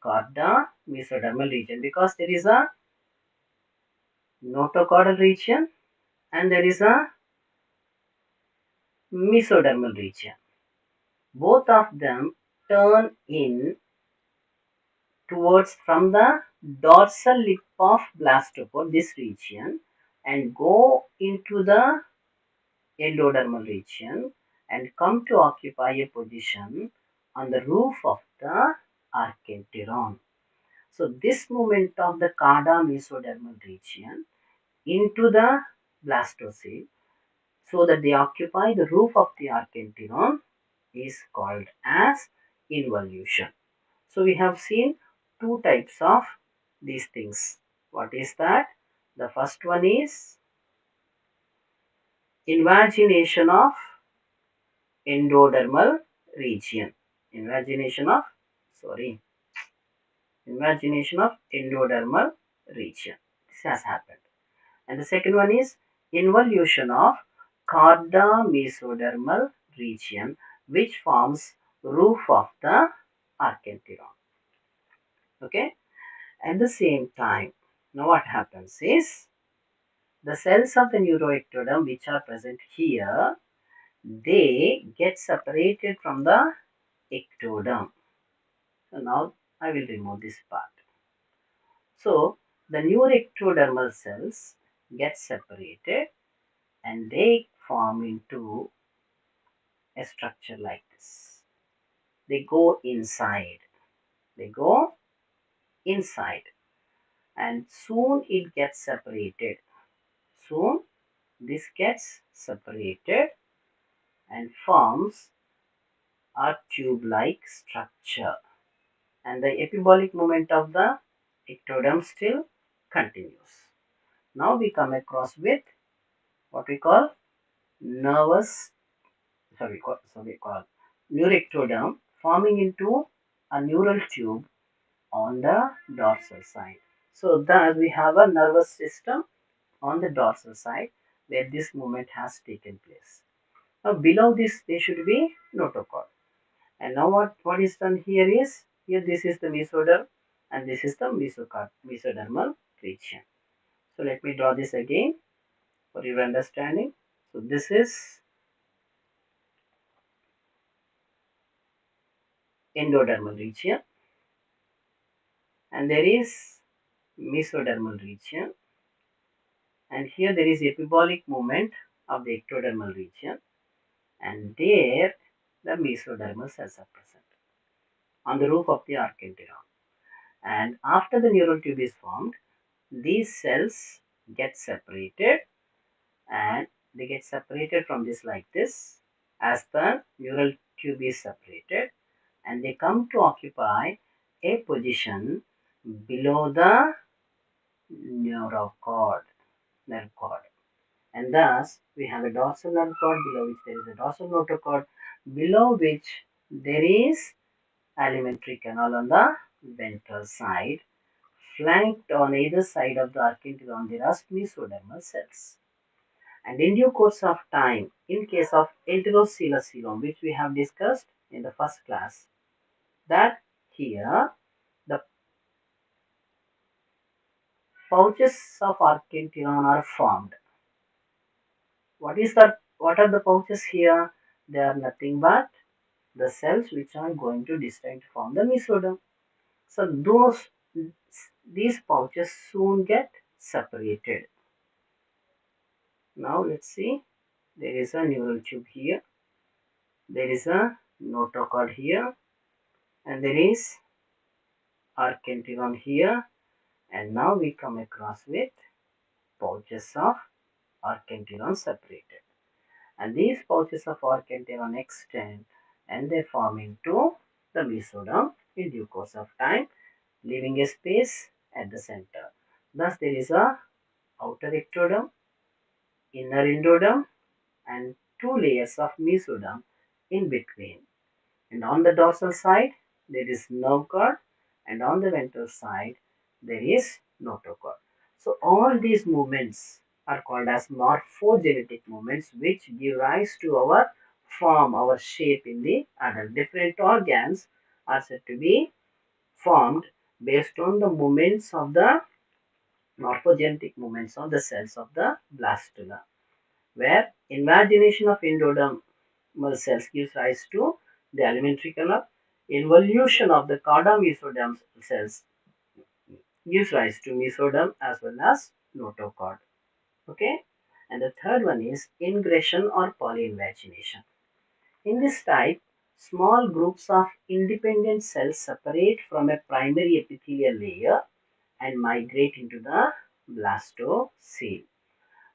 carda mesodermal region, because there is a notochordal region and there is a mesodermal region. Both of them turn in towards from the dorsal lip of blastopore, this region, and go into the endodermal region and come to occupy a position on the roof of the archenteron. So this movement of the carda mesodermal region into the blastocele, so that they occupy the roof of the archenteron, is called as involution. So we have seen two types of these things. What is that? The first one is invagination of endodermal region. Invagination of, sorry, invagination of endodermal region. This has happened. And the second one is involution of carda mesodermal region, which forms roof of the archenteron. Okay. At the same time, now what happens is, the cells of the neuroectoderm which are present here, they get separated from the ectoderm. So now I will remove this part. So the neuroectodermal cells get separated and they form into a structure like this. They go inside. They go inside, and soon it gets separated. Soon this gets separated and forms a tube-like structure, and the epibolic movement of the ectoderm still continues. Now we come across with what we call nervous, called neurectoderm, forming into a neural tube on the dorsal side. So thus we have a nervous system on the dorsal side where this movement has taken place. Now below this there should be notochord. And now what is done here is, here this is the mesoderm and this is the mesodermal region. So let me draw this again for your understanding. So this is endodermal region and there is mesodermal region, and here there is epibolic movement of the ectodermal region, and there the mesodermal cells are present on the roof of the archenteron. And after the neural tube is formed, these cells get separated, and they get separated from this like this as the neural tube is separated, and they come to occupy a position below the neurocord, nerve cord. And thus we have a dorsal nerve cord below which there is a dorsal notochord, below which there is alimentary canal on the ventral side. Flanked on either side of the archenteron there are mesodermal cells. And in due course of time, in case of enterocoelom, which we have discussed in the first class, that here the pouches of archenteron are formed. What is that? What are the pouches here? They are nothing but the cells which are going to descend from the mesoderm. So these pouches soon get separated. Now let's see. There is a neural tube here. There is a notochord here, and there is archenteron here. And now we come across with pouches of archenteron separated. And these pouches of archenteron extend and they form into the mesoderm in due course of time, leaving a space at the center. Thus, there is a outer ectoderm, inner endoderm, and two layers of mesoderm in between. And on the dorsal side, there is nerve cord, and on the ventral side, there is notochord. So all these movements are called as morphogenetic movements, which give rise to our form, our shape in the adult. Different organs are said to be formed based on the movements of the morphogenetic movements of the cells of the blastula, where invagination of endodermal cells gives rise to the alimentary canal, involution of the cauda mesoderm cells gives rise to mesoderm as well as notochord. Okay, and the third one is ingression or polyinvagination. In this type, small groups of independent cells separate from a primary epithelial layer and migrate into the blastocele.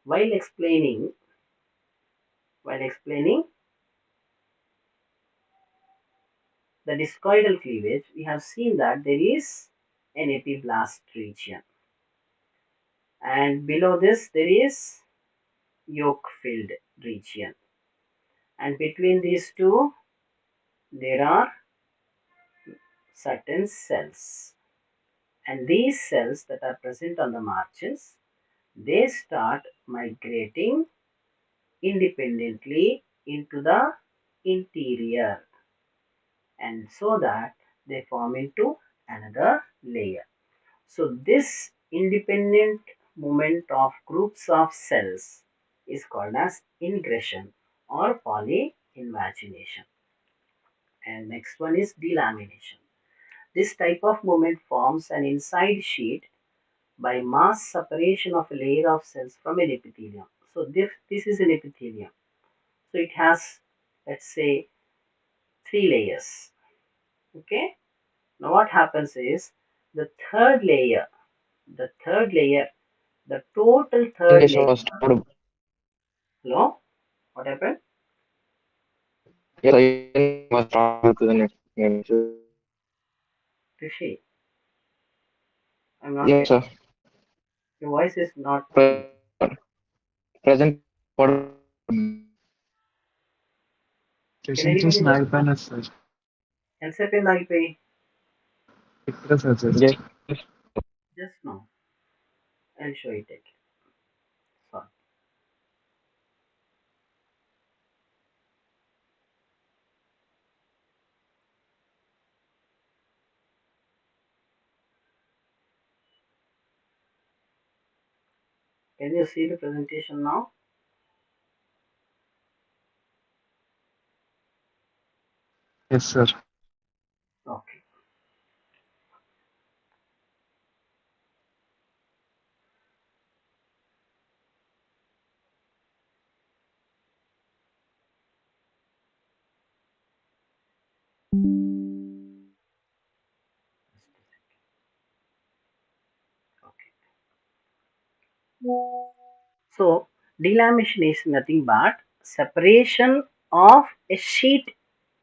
While explaining while explaining the discoidal cleavage, we have seen that there is an epiblast region, and below this there is yolk-filled region, and between these two there are certain cells, and these cells that are present on the margins, they start migrating independently into the interior, and so that they form into another layer. So this independent movement of groups of cells is called as ingression or polyinvagination. And next one is delamination. This type of movement forms an inside sheet by mass separation of a layer of cells from an epithelium. So this is an epithelium. So it has, let's say, three layers. Okay. Now what happens is the third layer, the third layer, the total third Presentation layer. was stopped. Hello? What happened? Yes, sir, your presentation was stopped due to the net issue. Rishi, I'm not Yes, getting. sir. Your voice is not clear. Presentation was stopped. Can anybody hear? Can second I pay? Yes. Just now, I'll show it again. Sorry. Can you see the presentation now? Yes, sir. Okay. Okay. So delamination is nothing but separation of a sheet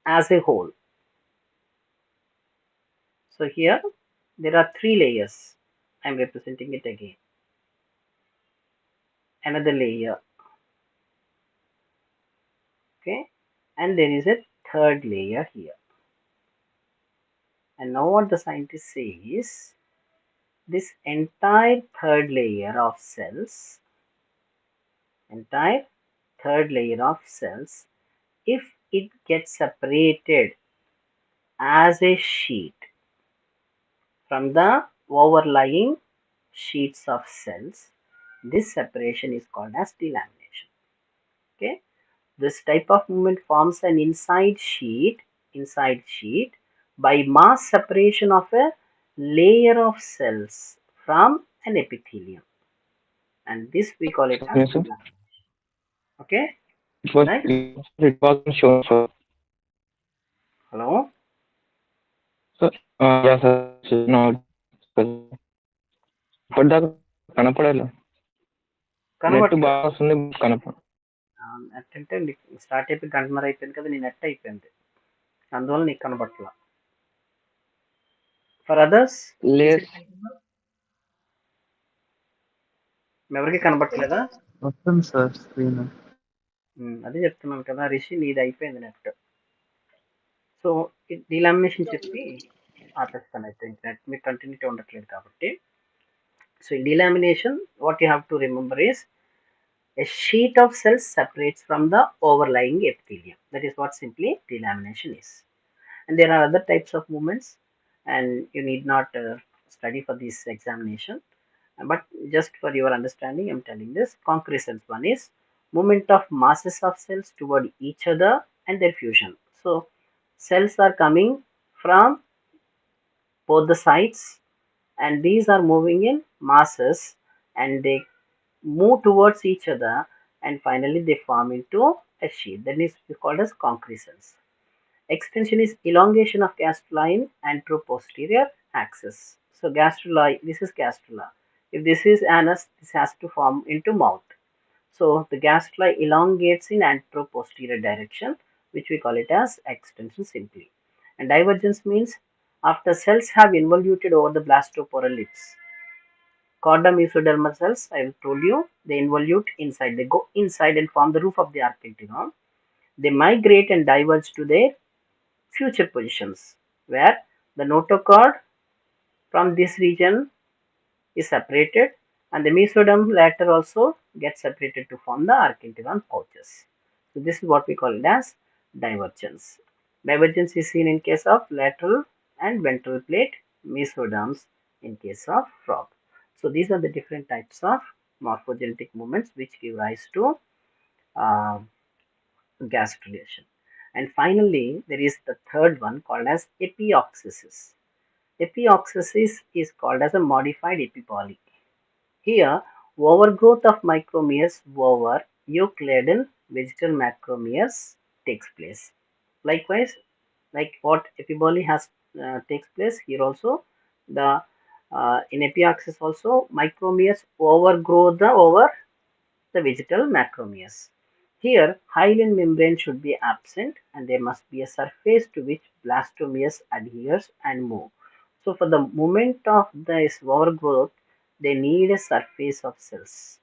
as a whole. So here there are three layers. I'm representing it again. Another layer, okay, and there is a third layer here. And now what the scientist says, this entire third layer of cells, entire third layer of cells, if it gets separated as a sheet from the overlying sheets of cells, this separation is called as delamination. Okay, this type of movement forms an inside sheet by mass separation of a layer of cells from an epithelium, and this we call it as Yes, sir. delamination. Okay, It was right? it wasn't shown for Hello, sir. Yeah, sir. No, ఇప్పటిదాకా కనపడాలి net కనబట్లేదు. బాగా వస్తుంది కనపడ net అంటే start అయిపోయి గంటన్నర అయిపోయింది కదా, నీ నెట్ అయిపోయింది, అందువల్ల నీకు కనబట్ల. ఫర్ అదర్స్ ఈజ్ లేదు ఇట్ ఎవరికి కనబట్లేదా? వస్తుంది సార్ స్క్రీన్ అదే చెప్తున్నాను కదా రిషి, నీది అయిపోయింది నెట్. సో డీలామినేషన్ చెప్పి ఆపేస్తాను అయితే, నెట్ మీకు కంటిన్యూటీ ఉండట్లేదు కాబట్టి. So in delamination, what you have to remember is a sheet of cells separates from the overlying epithelium. That is what simply delamination is. And there are other types of movements, and you need not study for this examination. But just for your understanding, I'm telling this. Concretions, one is movement of masses of cells toward each other and their fusion. So cells are coming from both the sides, and these are moving in masses, and they move towards each other, and finally they form into a sheet. That is called as concretions. Extension is elongation of gastrula in anteroposterior axis. So gastrula, this is gastrula. If this is anus, this has to form into mouth. So the gastrula elongates in anteroposterior direction, which we call it as extension simply. And divergence means after cells have involuted over the blastoporal lips. Chorda mesodermal cells, I have told you, they involute inside. They go inside and form the roof of the archenteron. They migrate and diverge to their future positions, where the notochord from this region is separated, and the mesoderm later also gets separated to form the archenteron pouches. So this is what we call it as divergence. Divergence is seen in case of lateral and ventral plate mesoderms in case of frog. So these are the different types of morphogenetic movements which give rise to uh, gastrulation. And finally, there is the third one called as epioxesis. Epioxesis is called as a modified epipoly. Here, overgrowth of micromeres over Euclidean vegetal macromeres takes place. Likewise, like what epiboly has takes place here also, the in epioxis also micromeres overgrow the over the vegetal macromeres. Here, hyaline membrane should be absent, and there must be a surface to which blastomeres adheres and move. So for the movement of this overgrowth, they need a surface of cells.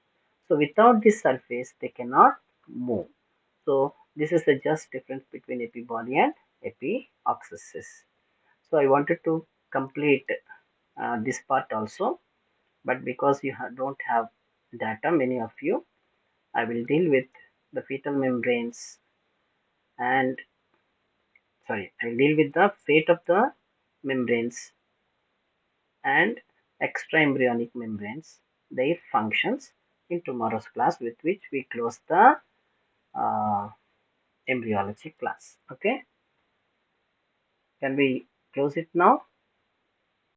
So without this surface, they cannot move. So this is the just difference between epiboly and epioxesis. So I wanted to complete this part also. But because you don't have data, many of you, I will deal with the fetal membranes and I'll deal with the fate of the membranes and extraembryonic membranes, their functions in tomorrow's class, with which we close the uh, embryology class. Okay, can we close it now?